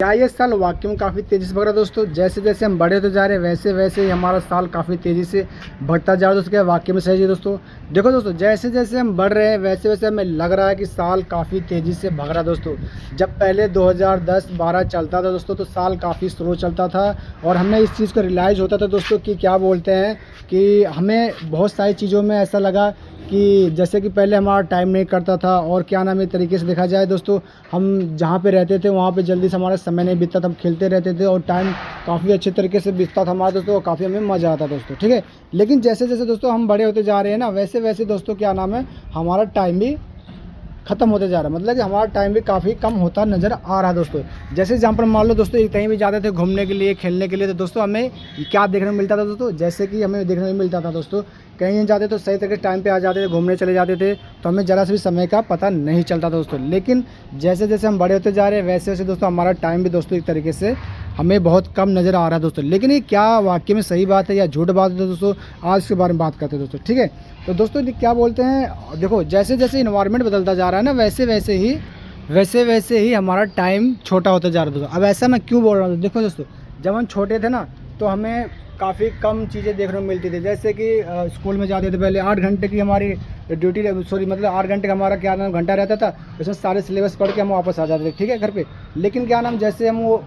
क्या ये साल वाकई में काफ़ी तेज़ी से बढ़ रहा है दोस्तों। जैसे जैसे हम बड़े होते जा रहे हैं वैसे वैसे ही हमारा साल काफ़ी तेज़ी से बढ़ता जा रहा है दोस्तों। क्या वाकई में सही है दोस्तों। देखो दोस्तों, जैसे जैसे हम बढ़ रहे हैं वैसे वैसे हमें लग रहा है कि साल काफ़ी तेज़ी से भाग रहा है दोस्तों। जब पहले 2010-12 चलता था दोस्तों तो साल काफ़ी स्लो चलता था और हमें इस चीज़ को रियलाइज़ होता था दोस्तों कि क्या बोलते हैं कि हमें बहुत सारी चीज़ों में ऐसा लगा कि जैसे कि पहले हमारा टाइम नहीं करता था और क्या नाम है तरीके से देखा जाए दोस्तों, हम जहाँ पे रहते थे वहाँ पे जल्दी से हमारा समय नहीं बीतता था। हम खेलते रहते थे और टाइम काफ़ी अच्छे तरीके से बीतता था हमारा दोस्तों और काफ़ी हमें मज़ा आता दोस्तों, ठीक है। लेकिन जैसे जैसे दोस्तों हम बड़े होते जा रहे हैं ना वैसे वैसे दोस्तों क्या नाम है हमारा टाइम भी खत्म होते जा रहा है। मतलब कि हमारा टाइम भी काफ़ी कम होता नज़र आ रहा है दोस्तों। जैसे एग्जाम्पल मान लो दोस्तों, कहीं भी जाते थे घूमने के लिए खेलने के लिए तो दोस्तों हमें क्या देखने को मिलता था दोस्तों, जैसे कि हमें देखने को मिलता था दोस्तों कहीं जाते तो सही तरीके टाइम पे आ जाते थे, घूमने चले जाते थे तो हमें ज़रा से भी समय का पता नहीं चलता दोस्तों। लेकिन जैसे जैसे हम बड़े होते जा रहे हैं वैसे वैसे दोस्तों हमारा टाइम भी दोस्तों एक तरीके से हमें बहुत कम नज़र आ रहा है दोस्तों। लेकिन ये क्या वाकई में सही बात है या झूठ बात है दोस्तों, आज इसके बारे में बात करते हैं दोस्तों, ठीक है। तो दोस्तों ये क्या बोलते हैं, देखो जैसे जैसे इन्वायरमेंट बदलता जा रहा है ना वैसे वैसे ही हमारा टाइम छोटा होता जा रहा है दोस्तों। अब ऐसा मैं क्यों बोल रहा हूँ, देखो दोस्तों जब हम छोटे थे ना तो हमें काफ़ी कम चीज़ें देखने को मिलती थी। जैसे कि स्कूल में जाते थे पहले 8 घंटे की हमारी ड्यूटी, सॉरी मतलब 8 घंटे का हमारा क्या नाम घंटा रहता था, उसमें सारे सिलेबस पढ़ के हम वापस आ जाते थे, ठीक है, घर पे। लेकिन क्या नाम जैसे हम वो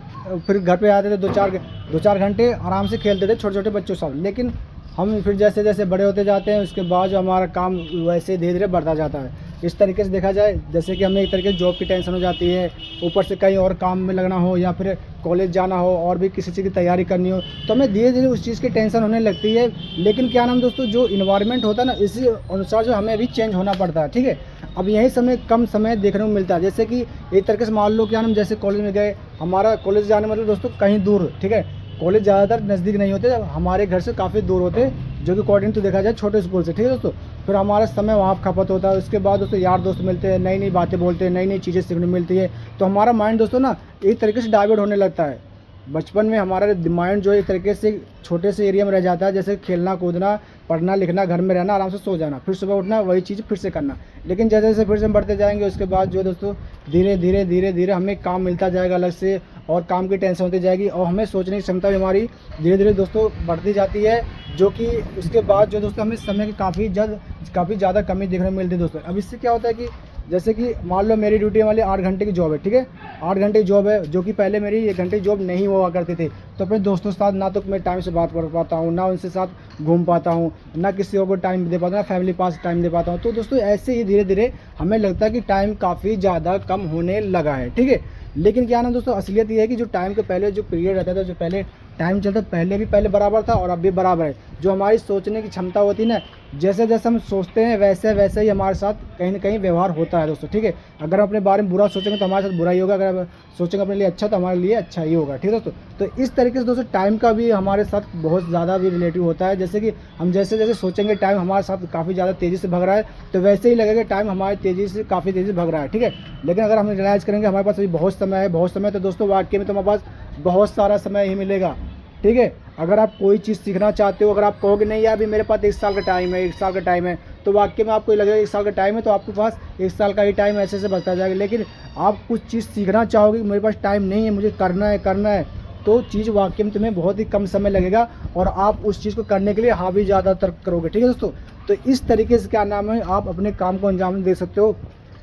फिर घर पे आते थे 2-4 घंटे आराम से खेलते थे छोटे छोटे बच्चों के साथ। लेकिन हम फिर जैसे जैसे बड़े होते जाते हैं उसके बाद जो हमारा काम वैसे धीरे धीरे बढ़ता जाता है। इस तरीके से देखा जाए जैसे कि हमें एक तरीके से जॉब की टेंशन हो जाती है, ऊपर से कहीं और काम में लगना हो या फिर कॉलेज जाना हो और भी किसी चीज़ की तैयारी करनी हो तो हमें धीरे धीरे उस चीज़ की टेंशन होने लगती है। लेकिन क्या नाम दोस्तों, जो इन्वायरमेंट होता है ना इसी अनुसार जो हमें भी चेंज होना पड़ता है, ठीक है। अब यही समय कम समय देखने को मिलता है। जैसे कि एक तरीके से मान लो क्या नाम जैसे कॉलेज में गए, हमारा कॉलेज जाने मतलब दोस्तों कहीं दूर, ठीक है। कॉलेज ज़्यादातर नज़दीक नहीं होते, हमारे घर से काफ़ी दूर होते, जो कि अकॉर्डिंग तो देखा जाए छोटे स्कूल से, ठीक है दोस्तों। फिर हमारा समय वहाँ खपत होता है। उसके बाद दोस्तों यार दोस्त मिलते हैं, नई नई बातें बोलते हैं, नई नई चीज़ें सीखने को मिलती है, तो हमारा माइंड दोस्तों ना एक तरीके से डाइवर्ट होने लगता है। बचपन में हमारा माइंड जो एक तरीके से छोटे से एरिया में रह जाता है, जैसे खेलना कूदना, पढ़ना लिखना, घर में रहना, आराम से सो जाना, फिर सुबह उठना, वही चीज़ फिर से करना। लेकिन जैसे जैसे फिर से हम बढ़ते जाएंगे उसके बाद जो दोस्तों धीरे धीरे हमें काम मिलता जाएगा अलग से और काम की टेंशन होती जाएगी और हमें सोचने की क्षमता भी हमारी धीरे धीरे दोस्तों बढ़ती जाती है, जो कि उसके बाद जो दोस्तों हमें समय की काफ़ी ज़्यादा कमी देखने को मिलती है दोस्तों। अब इससे क्या होता है कि जैसे कि मान लो मेरी ड्यूटी वाली 8 घंटे की जॉब है, ठीक है, 8 घंटे की जॉब है, जो कि पहले मेरी 1 घंटे की जॉब नहीं हुआ करती थी। तो अपने दोस्तों के साथ ना तो मैं टाइम से बात कर पाता हूँ, ना उनसे साथ घूम पाता हूँ, ना किसी और को टाइम दे पाता हूँ, ना फैमिली पास टाइम दे पाता हूँ। तो दोस्तों ऐसे ही धीरे धीरे हमें लगता है कि टाइम काफ़ी ज़्यादा कम होने लगा है, ठीक है। लेकिन क्या ना दोस्तों, असलियत ये है कि जो टाइम के पहले जो पीरियड रहता था, जो पहले टाइम चलता पहले बराबर था और अब भी बराबर है। जो हमारी सोचने की क्षमता होती है ना, जैसे जैसे हम सोचते हैं वैसे वैसे ही हमारे साथ कहीं ना कहीं व्यवहार होता है दोस्तों, ठीक है। अगर हम अपने बारे में बुरा सोचेंगे तो हमारे साथ बुरा ही होगा, अगर हम सोचेंगे अपने लिए अच्छा तो हमारे लिए अच्छा ही होगा, ठीक है दोस्तों। तो इस तरीके से दोस्तों टाइम का भी हमारे साथ बहुत ज़्यादा भी रिलेटिव होता है। जैसे कि हम जैसे जैसे सोचेंगे टाइम हमारे साथ काफ़ी ज़्यादा तेज़ी से भाग रहा है तो वैसे ही लगेगा टाइम हमारे काफ़ी तेज़ी से भाग रहा है, ठीक है। लेकिन अगर हम रियलाइज़ करेंगे हमारे पास अभी बहुत समय है तो दोस्तों वाकई में तो हमारे पास बहुत सारा समय ही मिलेगा, ठीक है। अगर आप कोई चीज़ सीखना चाहते हो, अगर आप कहोगे नहीं यार अभी मेरे पास 1 साल का टाइम है, 1 साल का टाइम है, तो वाकई में आपको लगेगा 1 साल का टाइम है तो आपके पास 1 साल का ही टाइम ऐसे ऐसे बढ़ता जाएगा। लेकिन आप कुछ चीज़ सीखना चाहोगे, मेरे पास टाइम नहीं है, मुझे करना है, तो चीज़ वाकई में तुम्हें बहुत ही कम समय लगेगा और आप उस चीज़ को करने के लिए हाँ भी ज़्यादातर करोगे, ठीक है दोस्तों। तो इस तरीके से क्या नाम है आप अपने काम को अंजाम दे सकते हो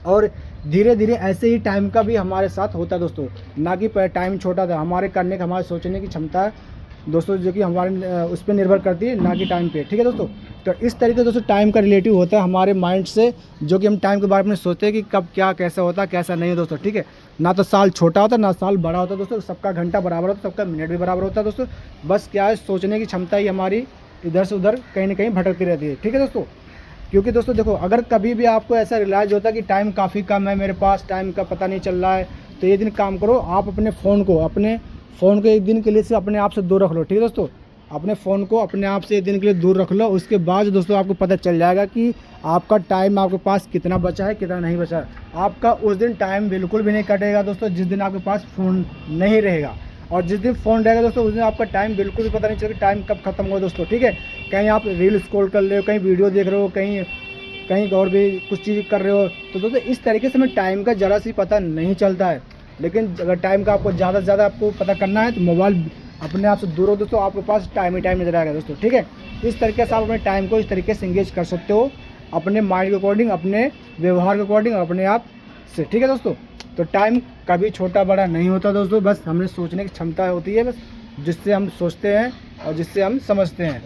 और धीरे धीरे ऐसे ही टाइम का भी हमारे साथ होता है दोस्तों। ना कि टाइम छोटा था, हमारे करने का हमारे सोचने की क्षमता है दोस्तों, जो कि हमारे उस पर निर्भर करती है, ना कि टाइम पे, ठीक है दोस्तों। तो इस तरीके से दोस्तों टाइम का रिलेटिव होता है हमारे माइंड से, जो कि हम टाइम के बारे में सोचते हैं कि कब क्या कैसा होता है कैसा नहीं है दोस्तों, ठीक है। ना तो साल छोटा होता ना साल बड़ा होता दोस्तों, सबका घंटा बराबर होता, सबका मिनट भी बराबर होता है दोस्तों। बस क्या है, सोचने की क्षमता ही हमारी इधर से उधर कहीं ना कहीं भटकती रहती है, ठीक है दोस्तों। क्योंकि दोस्तों देखो, अगर कभी भी आपको ऐसा रियलाइज़ होता है कि टाइम काफ़ी कम है, मेरे पास टाइम का पता नहीं चल रहा है, तो ये दिन काम करो, आप अपने फ़ोन को एक दिन के लिए से अपने आप से दूर रख लो, ठीक है दोस्तों। अपने फ़ोन को अपने आप से एक दिन के लिए दूर रख लो, उसके बाद दोस्तों आपको पता चल जाएगा कि आपका टाइम आपके पास कितना बचा है कितना नहीं बचा है। आपका उस दिन टाइम बिल्कुल भी नहीं कटेगा दोस्तों जिस दिन आपके पास फ़ोन नहीं रहेगा, और जिस दिन फ़ोन रहेगा दोस्तों उस दिन आपका टाइम बिल्कुल भी पता नहीं चलेगा टाइम कब खत्म हुआ दोस्तों, ठीक है। कहीं आप रील स्क्रॉल कर रहे हो, कहीं वीडियो देख रहे हो, कहीं कहीं और भी कुछ चीज़ कर रहे हो, तो दोस्तों इस तरीके से हमें टाइम का ज़रा सी पता नहीं चलता है। लेकिन अगर टाइम का आपको ज़्यादा से ज़्यादा आपको पता करना है तो मोबाइल अपने आप से दूर हो दोस्तों, आपके पास टाइम ही टाइम नजर आएगा दोस्तों, ठीक है। इस तरीके से आप अपने टाइम को इस तरीके से इंगेज कर सकते हो, अपने माइंड के अकॉर्डिंग, अपने व्यवहार के अकॉर्डिंग, अपने आप से, ठीक है दोस्तों। तो टाइम कभी छोटा बड़ा नहीं होता दोस्तों, बस हमें सोचने की क्षमता होती है, बस जिससे हम सोचते हैं और जिससे हम समझते हैं।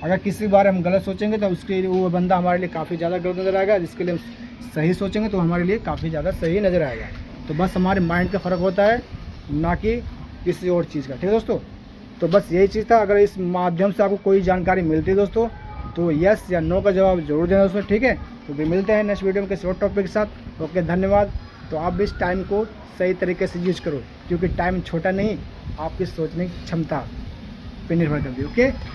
अगर किसी बार हम गलत सोचेंगे तो उसके लिए वो बंदा हमारे लिए काफ़ी ज़्यादा गलत नज़र आएगा, जिसके लिए हम सही सोचेंगे तो हमारे लिए काफ़ी ज़्यादा सही नज़र आएगा। तो बस हमारे माइंड का फ़र्क होता है, ना कि किसी और चीज़ का, ठीक है दोस्तों। तो बस यही चीज़ था। अगर इस माध्यम से आपको कोई जानकारी मिलती है दोस्तों तो यस या नो का जवाब जरूर देना दोस्तों, ठीक है। तो फिर मिलते हैं नेक्स्ट वीडियो में किसी और टॉपिक के साथ। ओके, धन्यवाद। तो आप भी इस टाइम को सही तरीके से यूज करो, क्योंकि टाइम छोटा नहीं, आपकी सोचने की क्षमता पे निर्भर करती है। ओके।